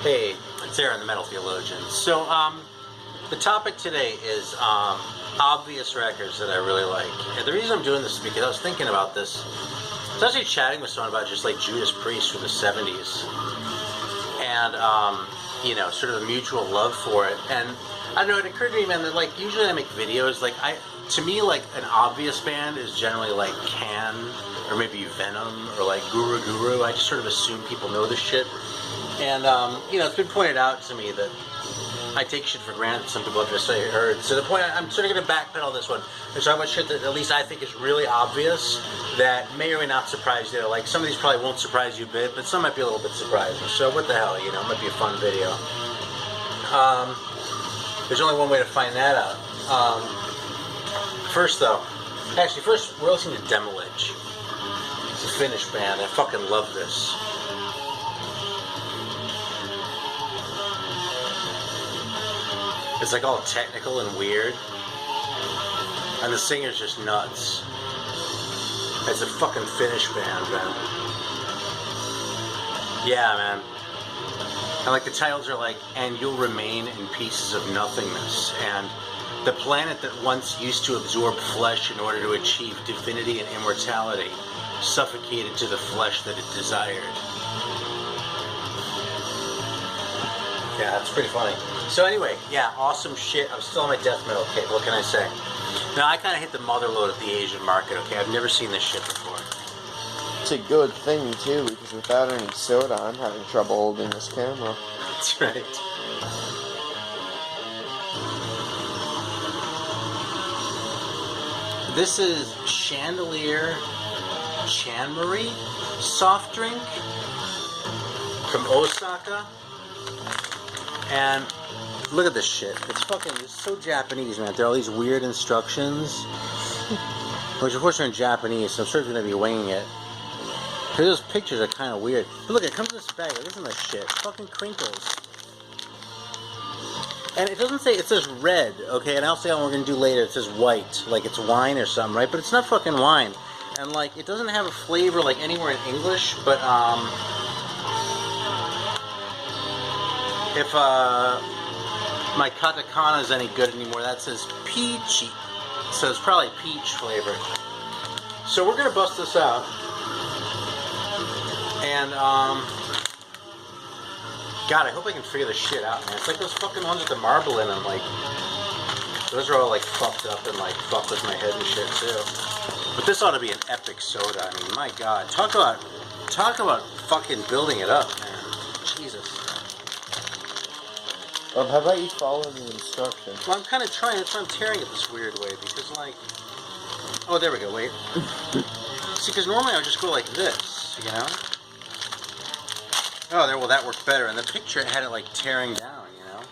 Hey, it's Aaron, the Metal Theologian. So, the topic today is obvious records that I really like. And the reason I'm doing this is because I was thinking about this. I was actually chatting with someone about just like Judas Priest from the 70s. And, you know, sort of a mutual love for it. And I don't know, it occurred to me, man, that like usually I make videos, like to me, like an obvious band is generally like Can, or maybe Venom, or like Guru. I just sort of assume people know this shit. And, you know, it's been pointed out to me that I take shit for granted. Some people have just heard. So the point, I'm sort of going to backpedal this one. I'm talking about shit that at least I think is really obvious that may or may not surprise you. Like, some of these probably won't surprise you a bit, but some might be a little bit surprising. So what the hell, you know, it might be a fun video. There's only one way to find that out. First, we're listening to Demilich. It's a Finnish band. I fucking love this. It's like all technical and weird. And the singer's just nuts. It's a fucking Finnish band, man. Yeah, man. And like the titles are like, and you'll remain in pieces of nothingness. And the planet that once used to absorb flesh in order to achieve divinity and immortality suffocated to the flesh that it desired. Yeah, that's pretty funny. So anyway, yeah, awesome shit. I'm still on my death metal kick. What can I say? Now, I kind of hit the mother load at the Asian market, okay? I've never seen this shit before. It's a good thing, too, because without any soda, I'm having trouble holding this camera. That's right. This is Chandelier Chanmery soft drink from Osaka. And look at this shit. It's so Japanese, man. There are all these weird instructions, which of course are in Japanese, so I'm sure it's going to be winging it. Because those pictures are kind of weird. But look, it comes in this bag. Listen to this shit. It fucking crinkles. And it doesn't say, it says red, okay? And I'll say what we're going to do later. It says white, like it's wine or something, right? But it's not fucking wine. And like, it doesn't have a flavor like anywhere in English, but if my katakana is any good anymore, that says peachy. So it's probably peach flavored. So we're gonna bust this out. And God, I hope I can figure this shit out, man. It's like those fucking ones with the marble in them, like those are all like fucked up and like fuck with my head and shit too. But this ought to be an epic soda. I mean, my God, talk about fucking building it up, man. Jesus. Well, how about you follow the instructions? Well, I'm kind of trying. That's why I'm tearing it this weird way, because, like... Oh, there we go, wait. See, because normally I would just go like this, you know? Oh, well, that worked better. And the picture, it had it, like, tearing down, you know?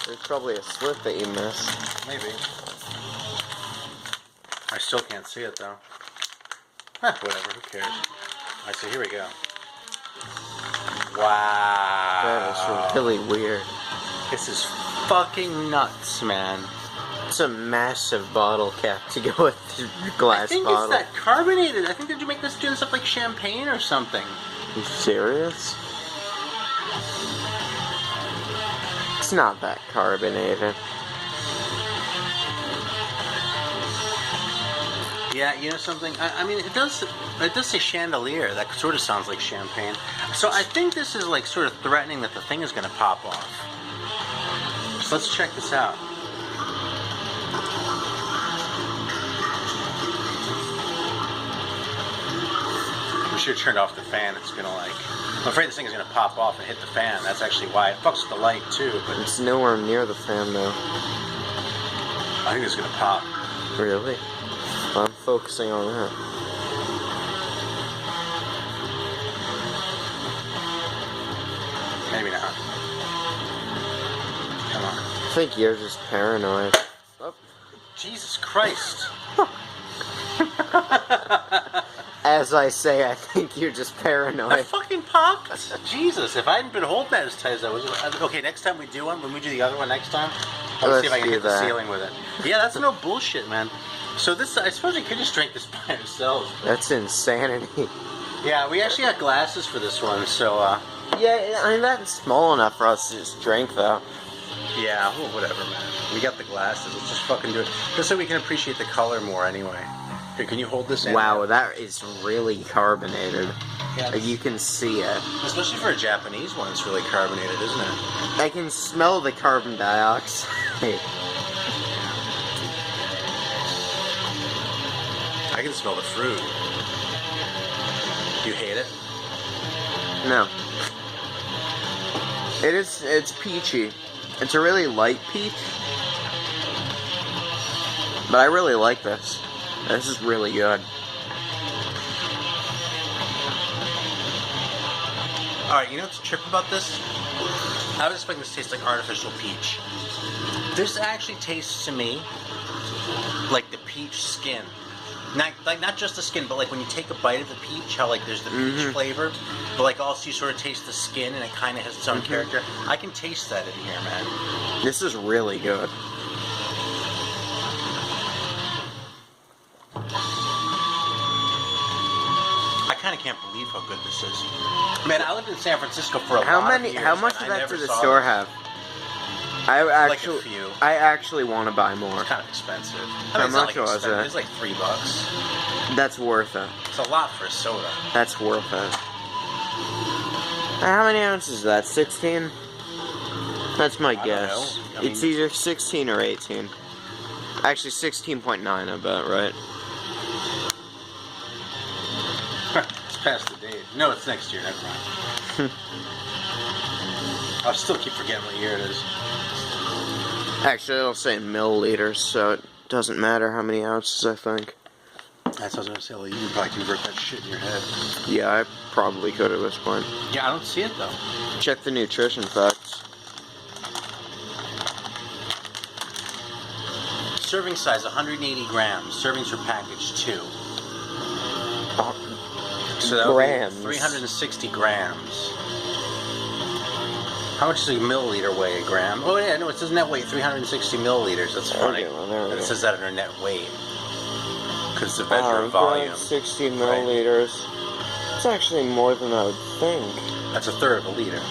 There's probably a slit that you missed. Maybe. I still can't see it, though. Whatever, who cares? Alright, so here we go. Wow. That is really weird. This is fucking nuts, man. It's a massive bottle cap to go with the glass bottle. I think it's that carbonated. I think they'd make this doing stuff like champagne or something. Are you serious? It's not that carbonated. Yeah, you know something? I mean, it does say chandelier. That sort of sounds like champagne. So I think this is like sort of threatening that the thing is going to pop off. So let's check this out. We should have turned off the fan. It's going to like... I'm afraid this thing is going to pop off and hit the fan. That's actually why. It fucks with the light too, but... It's nowhere near the fan though. I think it's going to pop. Really? Well, I'm focusing on that. Maybe not. Come on. I think you're just paranoid. Oh, Jesus Christ. As I say, I think you're just paranoid. I fucking popped. Jesus, if I hadn't been holding that as tight as I was... Okay, next time we do one, when we do the other one next time, Let's see if I can hit the ceiling with it. Yeah, that's no bullshit, man. So this, I suppose you could just drink this by ourselves. That's insanity. Yeah, we actually got glasses for this one, so Yeah, I mean, that's small enough for us to just drink, though. Yeah, well, whatever, man. We got the glasses. Let's just fucking do it. Just so we can appreciate the color more anyway. Here, can you hold this in? Wow, that is really carbonated. Yeah, Like, you can see it. especially for a Japanese one, it's really carbonated, isn't it? I can smell the carbon dioxide. I can smell the fruit. Do you hate it? No. It's peachy. It's a really light peach. But I really like this. This is really good. Alright, you know what's the trip about this? I was expecting this to taste like artificial peach. This actually tastes to me like the peach skin. Not just the skin, but like when you take a bite of the peach, how like there's the peach flavor, but like also you sort of taste the skin and it kind of has its own character. I can taste that in here, man. This is really good. I kind of can't believe how good this is. Man, I lived in San Francisco for a lot of years. How much of that did the store have? I actually, like a few. I actually want to buy more. It's kind of expensive. How much was it? It's like $3. That's worth it. It's a lot for a soda. That's worth it. How many ounces is that? 16? That's my guess. I mean, it's either 16 or 18. Actually, 16.9, I bet, right? It's past the date. No, it's next year. Never mind. I'll still keep forgetting what year it is. Actually, it'll say milliliters, so it doesn't matter how many ounces, I think. That's what I was going to say. Well, you can probably convert that shit in your head. Yeah, I probably could at this point. Yeah, I don't see it, though. Check the nutrition facts. Serving size, 180 grams. Servings for package 2. So that would Grams. be 360 grams. How much does a milliliter weigh? A gram? Oh, yeah, no, it says net weight 360 milliliters. That's funny. Okay, well, there we And it go. says that under net weight. Because it's a measure of volume. 60 milliliters. It's actually more than I would think. That's a third of a liter.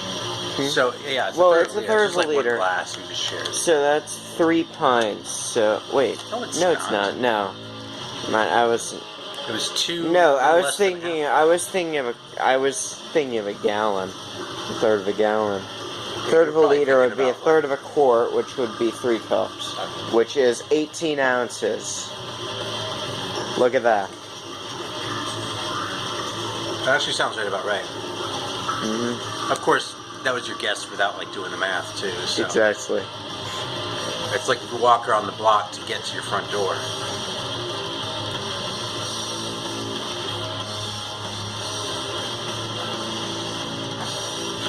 So, yeah, it's Well, a third it's of a a third liter. of It's a like liter. one glass we just shared. So that's 3 pints. So, wait. No, it's it's not. not. No. I was... It was 2. No, I was less than thinking. half. I was thinking of a gallon. A third of a gallon. A third of a probably liter would thinking be a about, third of a quart, which would be 3 cups, which is 18 ounces. Look at that. That actually sounds right about right. Mm-hmm. Of course, that was your guess without like doing the math too. So Exactly. it's like if you walk around the block to get to your front door.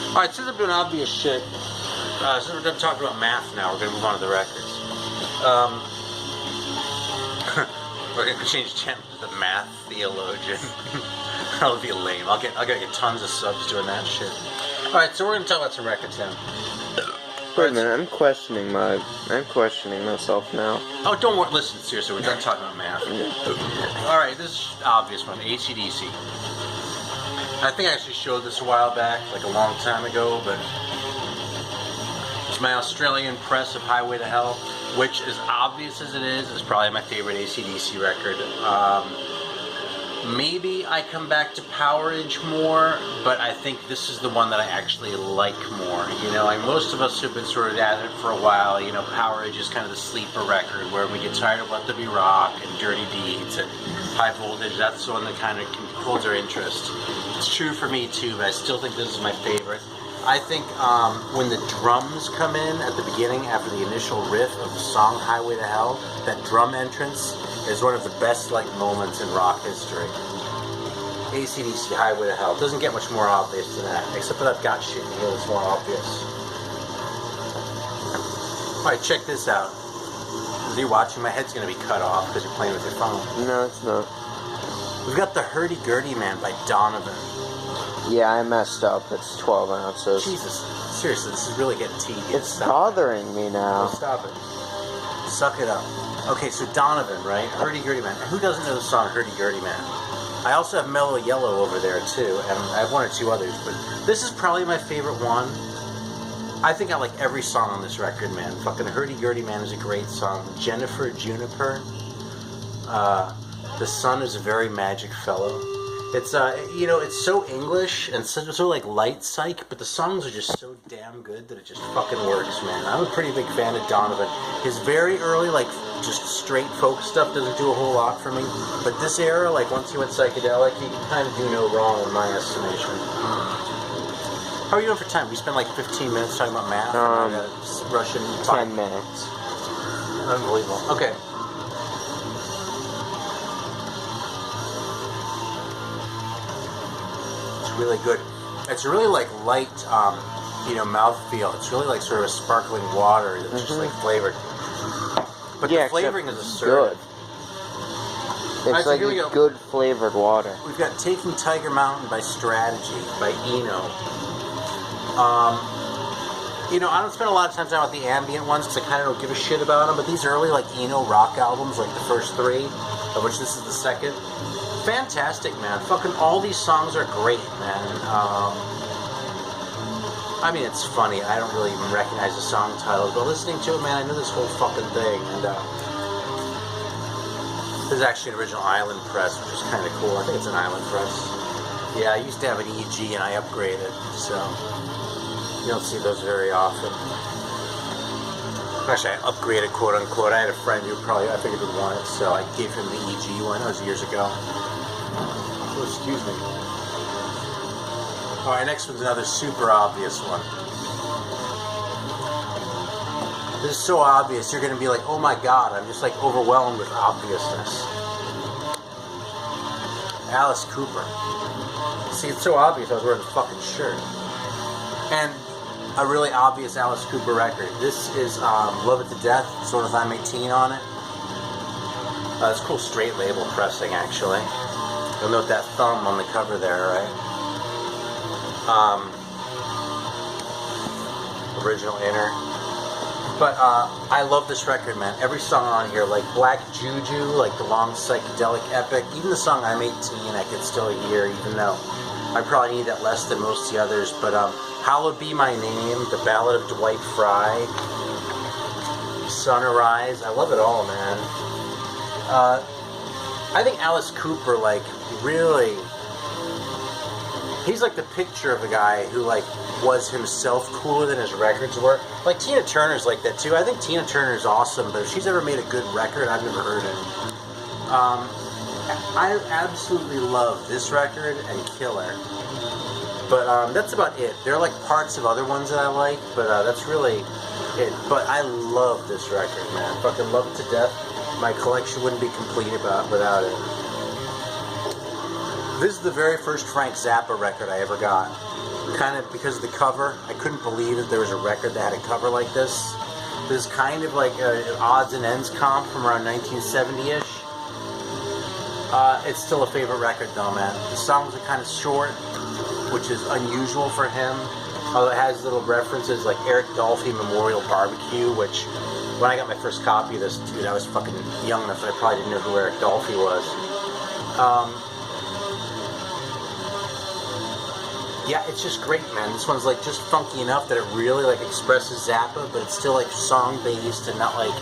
Alright, since I'm doing obvious shit, since we're done talking about math now, we're going to move on to the records. We're going to change channel to the Math Theologian. That'll be lame. I'll get tons of subs doing that shit. Alright, so we're going to talk about some records now. Wait a minute, I'm questioning myself now. Oh, don't worry. Listen, seriously, we're done talking about math. Alright, this is an obvious one. AC/DC. I think I actually showed this a while back, like a long time ago, but it's my Australian Press of Highway to Hell, which, as obvious as it is probably my favorite AC/DC record. Maybe I come back to Powerage more, but I think this is the one that I actually like more. You know, like most of us who've been sort of at it for a while, you know, Powerage is kind of the sleeper record where we get tired of Let There Be Rock and Dirty Deeds and High Voltage. That's the one that kind of holds our interest. It's true for me too, but I still think this is my favorite. I think when the drums come in at the beginning after the initial riff of the song Highway to Hell, that drum entrance is one of the best like moments in rock history. AC/DC Highway to Hell. It doesn't get much more obvious than that, except that I've got shit in here that's more obvious. Alright, check this out. As you're watching, my head's going to be cut off because you're playing with your phone. No, it's not. We've got The Hurdy-Gurdy Man by Donovan. Yeah, I messed up. It's 12 ounces. Jesus, seriously, this is really getting tedious. It's Stop bothering me it. now. Stop it. Suck it up. Okay, so Donovan, right? Hurdy-Gurdy Man. Who doesn't know the song Hurdy-Gurdy Man? I also have Mellow Yellow over there too, and I have one or two others, but this is probably my favorite one. I think I like every song on this record, man. Fucking Hurdy Gurdy Man is a great song. Jennifer Juniper. The Sun is a very magic fellow. It's it's so English and so like light psych, but the songs are just so damn good that it just fucking works, man. I'm a pretty big fan of Donovan. His very early, like, just straight folk stuff doesn't do a whole lot for me, but this era, like, once he went psychedelic, he can kind of do no wrong in my estimation. How are you doing for time? We spent like 15 minutes talking about math. Russian. 10 minutes. Unbelievable. Okay. It's really good. It's really like light, mouthfeel. It's really like sort of a sparkling water that's just like flavored. But the flavoring is assertive. Good. It's like a good flavored water. We've got Taking Tiger Mountain by Strategy by Eno. I don't spend a lot of time talking about the ambient ones because I kind of don't give a shit about them, but these early, like, Eno rock albums, like the first three, of which this is the second, fantastic, man. Fucking all these songs are great, man. It's funny. I don't really even recognize the song titles, but listening to it, man, I know this whole fucking thing, and, this is actually an original Island press, which is kind of cool. I think it's an Island press. Yeah, I used to have an EG, and I upgraded, so... You don't see those very often. Actually, I upgraded, quote unquote. I had a friend who I figured would want it, so I gave him the EG one. That was years ago. Oh, excuse me. Alright, next one's another super obvious one. This is so obvious, you're going to be like, oh my god, I'm just like overwhelmed with obviousness. Alice Cooper. See, it's so obvious I was wearing a fucking shirt. And a really obvious Alice Cooper record. This is Love It to Death. It's one with I'm 18 on it. It's cool straight label pressing, actually. You'll note that thumb on the cover there, right? Original inner. But I love this record, man. Every song on here, like Black Juju, like the long psychedelic epic. Even the song I'm 18, I could still hear, even though I probably need that less than most of the others. But Hallowed Be My Name, The Ballad of Dwight Fry, Sunrise. I love it all, man. I think Alice Cooper, like, really... He's like the picture of a guy who, like, was himself cooler than his records were. Like, Tina Turner's like that, too. I think Tina Turner's awesome, but if she's ever made a good record, I've never heard it. I absolutely love this record and Killer. But that's about it. There are like parts of other ones that I like, but that's really it. But I love this record, man. Fucking love it to death. My collection wouldn't be complete without it. This is the very first Frank Zappa record I ever got. Kind of because of the cover. I couldn't believe that there was a record that had a cover like this. This is kind of like an odds and ends comp from around 1970-ish. It's still a favorite record though, man. The songs are kind of short, which is unusual for him. Although it has little references like Eric Dolphy Memorial Barbecue, which when I got my first copy of this, dude, I was fucking young enough that I probably didn't know who Eric Dolphy was. Yeah, it's just great, man. This one's like just funky enough that it really like expresses Zappa, but it's still like song based and not like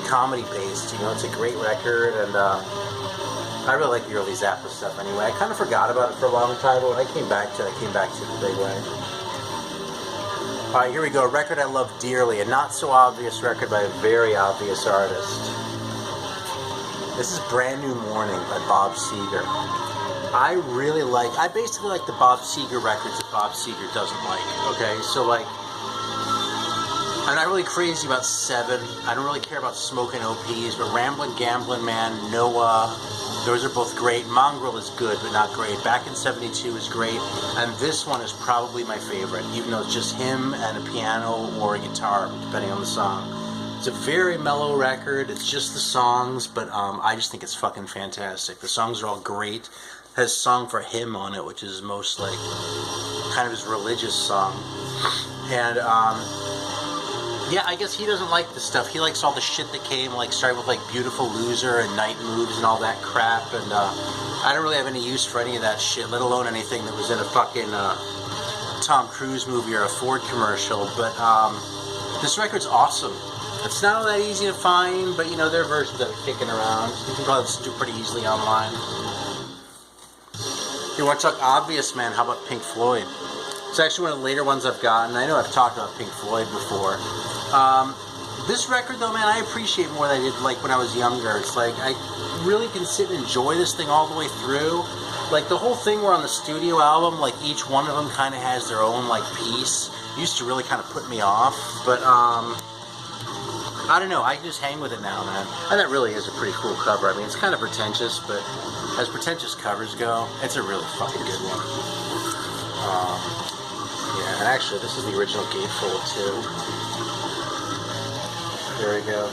comedy based. It's a great record, and I really like the early Zappa stuff anyway. I kind of forgot about it for a long time, but when I came back to it in a big way. Alright, here we go. A record I love dearly. A not so obvious record by a very obvious artist. This is Brand New Morning by Bob Seger. I basically like the Bob Seger records that Bob Seger doesn't like, okay? So, like, I'm not really crazy about Seven. I don't really care about Smoking OPs, but Ramblin' Gamblin' Man, Noah, those are both great. Mongrel is good, but not great. Back in 72 is great, and this one is probably my favorite, even though it's just him and a piano or a guitar, depending on the song. It's a very mellow record. It's just the songs, but I just think it's fucking fantastic. The songs are all great. It has a song for him on it, which is most like kind of his religious song. And yeah, I guess he doesn't like this stuff. He likes all the shit that came, like starting with like Beautiful Loser and Night Moves and all that crap. And I don't really have any use for any of that shit, let alone anything that was in a fucking Tom Cruise movie or a Ford commercial. But this record's awesome. It's not all that easy to find, but you know, there are versions of it kicking around. You can probably listen to it pretty easily online. If you want to talk obvious, man, how about Pink Floyd? It's actually one of the later ones I've gotten. I know I've talked about Pink Floyd before. This record, though, man, I appreciate more than I did like when I was younger. It's like I really can sit and enjoy this thing all the way through. Like the whole thing where on the studio album, like each one of them kind of has their own like piece. Used to really kind of put me off, but I don't know, I can just hang with it now, man. And that really is a pretty cool cover. I mean, it's kind of pretentious, but as pretentious covers go, it's a really fucking good one. Yeah, and actually, this is the original gatefold, too. There we go.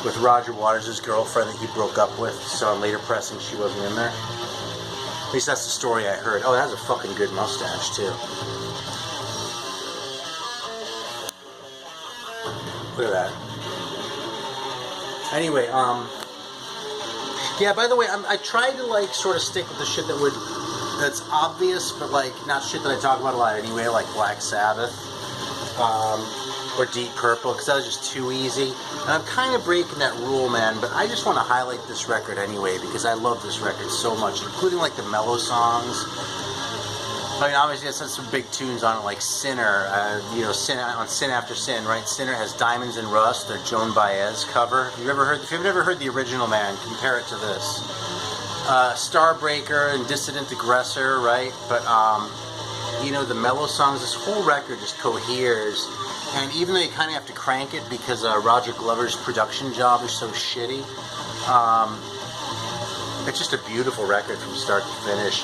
With Roger Waters' girlfriend that he broke up with, so on later pressing she wasn't in there. At least that's the story I heard. Oh, that has a fucking good mustache, too. Look at that. Anyway, yeah, by the way, I tried to, like, sort of stick with the shit that's obvious, but, like, not shit that I talk about a lot anyway, like Black Sabbath, or Deep Purple, because that was just too easy. And I'm kind of breaking that rule, man, but I just want to highlight this record anyway, because I love this record so much, including, like, the mellow songs. I mean, obviously, it's got some big tunes on it, like Sinner, you know, Sin After Sin, right? Sinner has Diamonds and Rust, their Joan Baez cover. If you've never heard the original, man, compare it to this. Starbreaker and Dissident Aggressor, right? But, you know, the mellow songs, this whole record just coheres. And even though you kind of have to crank it because Roger Glover's production job is so shitty, it's just a beautiful record from start to finish.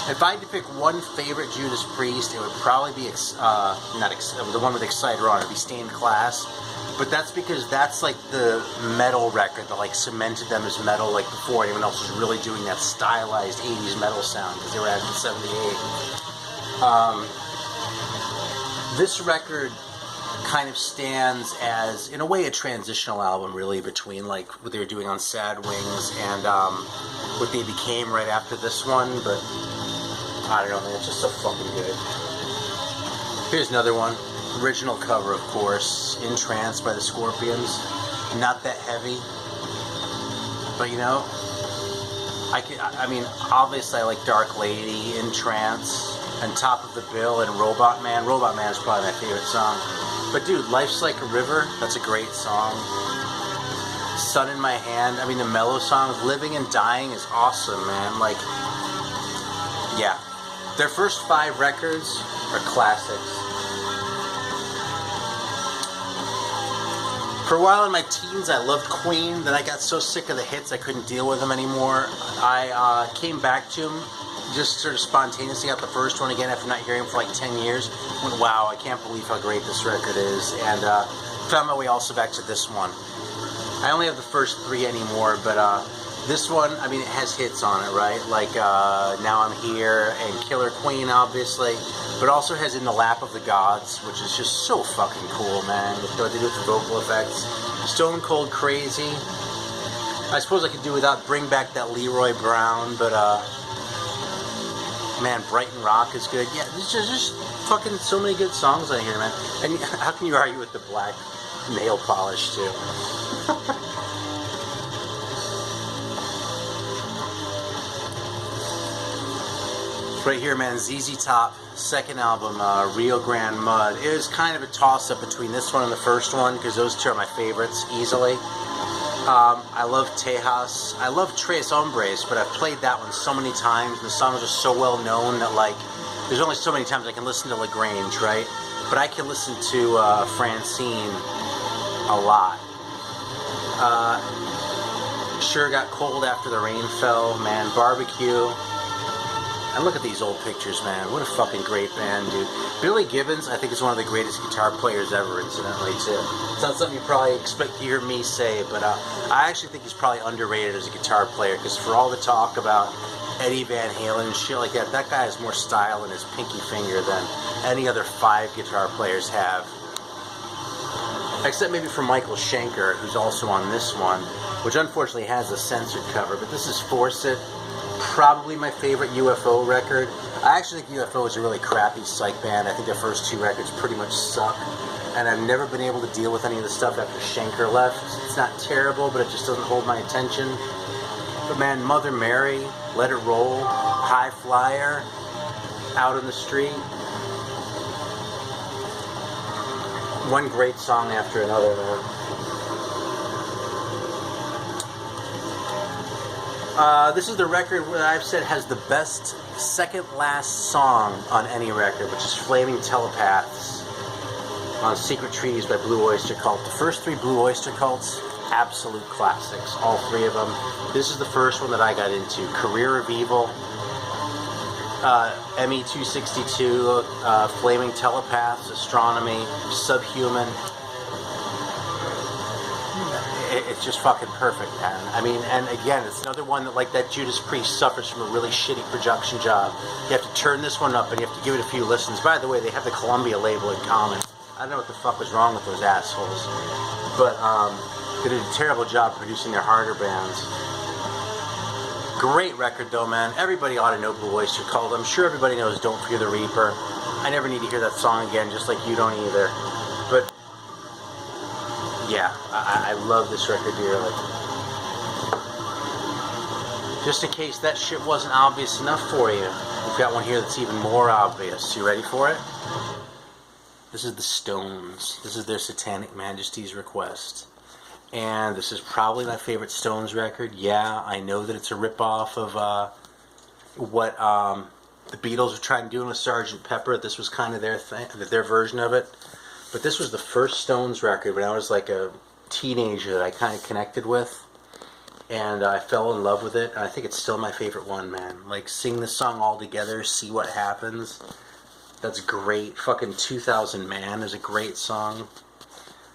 If I had to pick one favorite Judas Priest, it would probably be the one with Exciter on it. It'd be Stained Class, but that's because that's like the metal record that like cemented them as metal, like before anyone else was really doing that stylized '80s metal sound because they were added in '78. This record kind of stands as, in a way, a transitional album, really, between like what they were doing on Sad Wings and what they became right after this one, but I don't know, man, it's just so fucking good. Here's another one. Original cover, of course. In Trance by the Scorpions. Not that heavy. But, you know, I mean, obviously I like Dark Lady, In Trance, and Top of the Bill, and Robot Man. Robot Man is probably my favorite song. But, dude, Life's Like a River, that's a great song. Sun in My Hand, I mean, the mellow songs. Living and Dying is awesome, man. Like, yeah. Their first 5 records are classics. For a while in my teens, I loved Queen. Then I got so sick of the hits, I couldn't deal with them anymore. I came back to them, just sort of spontaneously got the first one again after not hearing them for like 10 years. Went, wow, I can't believe how great this record is. And found my way also back to this one. I only have the first 3 anymore, but this one, I mean, it has hits on it, right? Like Now I'm Here and Killer Queen, obviously. But also has In the Lap of the Gods, which is just so fucking cool, man. With what they do with the vocal effects. Stone Cold Crazy. I suppose I could do without Bring Back That Leroy Brown, but man, Brighton Rock is good. Yeah, there's just fucking so many good songs on here, man. And how can you argue with the black nail polish, too? Right here, man, ZZ Top, second album, Rio Grande Mud. It was kind of a toss-up between this one and the first one, because those two are my favorites, easily. I love Tejas. I love Tres Hombres, but I've played that one so many times, and the songs are so well known that, like, there's only so many times I can listen to LaGrange, right? But I can listen to Francine a lot. Sure Got Cold After the Rain Fell, man, Barbecue. And look at these old pictures, man. What a fucking great band, dude. Billy Gibbons, I think, is one of the greatest guitar players ever, incidentally, too. It's not something you probably expect to hear me say, but I actually think he's probably underrated as a guitar player, because for all the talk about Eddie Van Halen and shit like that, that guy has more style in his pinky finger than any other 5 guitar players have. Except maybe for Michael Schenker, who's also on this one, which unfortunately has a censored cover, but this is Force It. probably my favorite UFO record. I actually think UFO is a really crappy psych band. I think their first 2 records pretty much suck. And I've never been able to deal with any of the stuff after Schenker left. It's not terrible, but it just doesn't hold my attention. But man, Mother Mary, Let It Roll, High Flyer, Out on the Street. One great song after another, man. This is the record that I've said has the best second last song on any record, which is Flaming Telepaths on Secret Treaties by Blue Oyster Cult. The first 3 Blue Oyster Cults, absolute classics, all 3 of them. This is the first one that I got into. Career of Evil, ME262, Flaming Telepaths, Astronomy, Subhuman. It's just fucking perfect, man. I mean, and again, it's another one that, like that Judas Priest, suffers from a really shitty production job. You have to turn this one up and you have to give it a few listens. By the way, they have the Columbia label in common. I don't know what the fuck was wrong with those assholes. But they did a terrible job producing their harder bands. Great record though, man. Everybody ought to know Blue Oyster Cult. I'm sure everybody knows Don't Fear the Reaper. I never need to hear that song again, just like you don't either. But yeah, I love this record dearly. Just in case that shit wasn't obvious enough for you, we've got one here that's even more obvious. You ready for it? This is the Stones. This is their Satanic Majesty's Request. And this is probably my favorite Stones record. Yeah, I know that it's a ripoff of what the Beatles were trying to do with Sgt. Pepper. This was kind of their version of it. But this was the first Stones record when I was like a teenager that I kind of connected with. And I fell in love with it. And I think it's still my favorite one, man. Like, sing this song all together, see what happens. That's great. Fucking 2000 Man is a great song.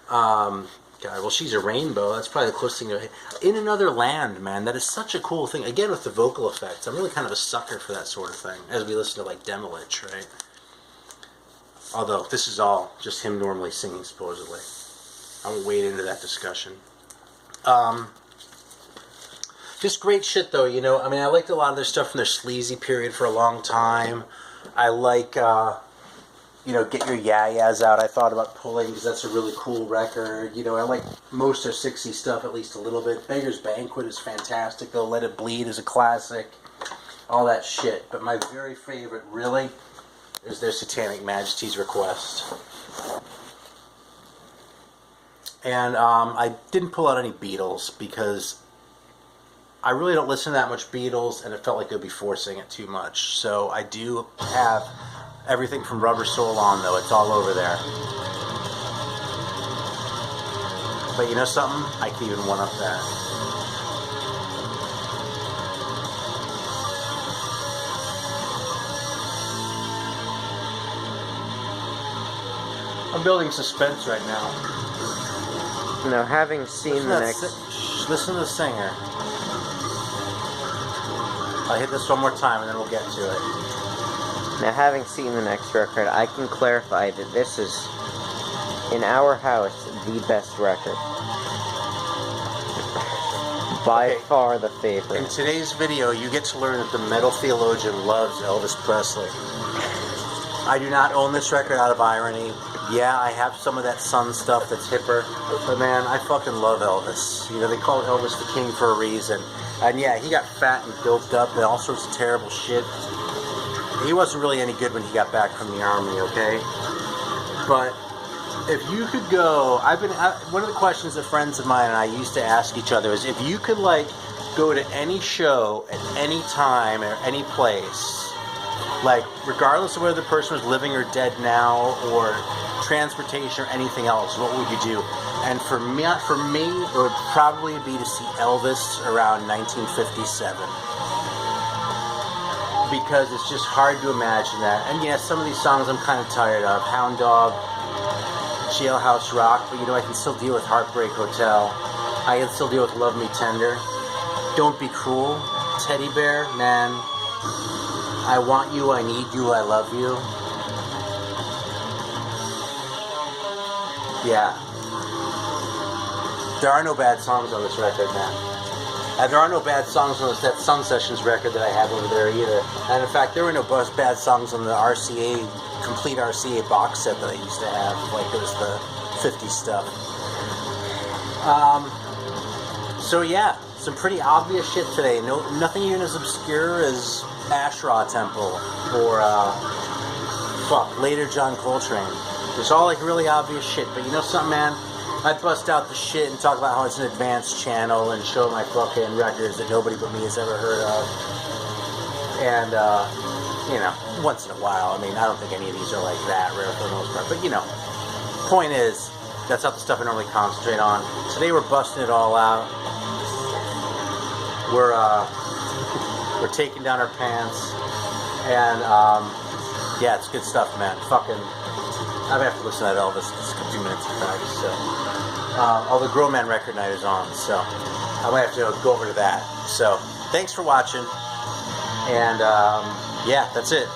God, well, She's a Rainbow. That's probably the closest thing to In Another Land, man. That is such a cool thing. Again, with the vocal effects. I'm really kind of a sucker for that sort of thing. As we listen to, like, Demilich, right? Although, this is all just him normally singing, supposedly. I won't wade into that discussion. Just great shit, though, you know. I mean, I liked a lot of their stuff from their sleazy period for a long time. I like, you know, Get Your Ya-Ya's Out. I thought about pulling, because that's a really cool record. You know, I like most of their 60s stuff, at least a little bit. Beggar's Banquet is fantastic, though. Let It Bleed is a classic. All that shit. But my very favorite, really, is their Satanic Majesty's Request. And I didn't pull out any Beatles because I really don't listen to that much Beatles, and it felt like it would be forcing it too much. So I do have everything from Rubber Soul on, though. It's all over there. But you know something? I can even one-up that. I'm building suspense right now. Now, having seen the next... Listen to the singer. I'll hit this one more time and then we'll get to it. Now, having seen the next record, I can clarify that this is, in our house, the best record. By far the favorite. In today's video, you get to learn that the Metal Theologian loves Elvis Presley. I do not own this record out of irony. Yeah, I have some of that Sun stuff that's hipper, but man, I fucking love Elvis. You know, they call Elvis the king for a reason. And yeah, he got fat and built up and all sorts of terrible shit. He wasn't really any good when he got back from the army, okay? But if you could go, one of the questions that friends of mine and I used to ask each other is, if you could, like, go to any show at any time or any place, like, regardless of whether the person was living or dead now, or transportation or anything else, what would you do? And for me, it would probably be to see Elvis around 1957. Because it's just hard to imagine that. And yeah, some of these songs I'm kind of tired of. Hound Dog, Jailhouse Rock, but you know, I can still deal with Heartbreak Hotel. I can still deal with Love Me Tender. Don't Be Cruel, Teddy Bear, man. I Want You, I Need You, I Love You. Yeah. There are no bad songs on this record, man. There are no bad songs on that Sun Sessions record that I have over there either. And in fact, there were no bad songs on the RCA, complete RCA box set that I used to have. Like, it was the 50s stuff. So yeah, some pretty obvious shit today. Nothing even as obscure as Asherah Temple or, later John Coltrane. It's all like really obvious shit, but you know something, man? I bust out the shit and talk about how it's an advanced channel and show my fucking records that nobody but me has ever heard of. And, once in a while. I mean, I don't think any of these are like that rare for the most part. But, point is, that's not the stuff I normally concentrate on. Today we're busting it all out. We're taking down our pants. And, yeah, it's good stuff, man. Fucking... I'm gonna have to listen to that Elvis in a few minutes in fact, so the Grow Man record night is on, so I'm gonna have to go over to that. So thanks for watching, and yeah, that's it.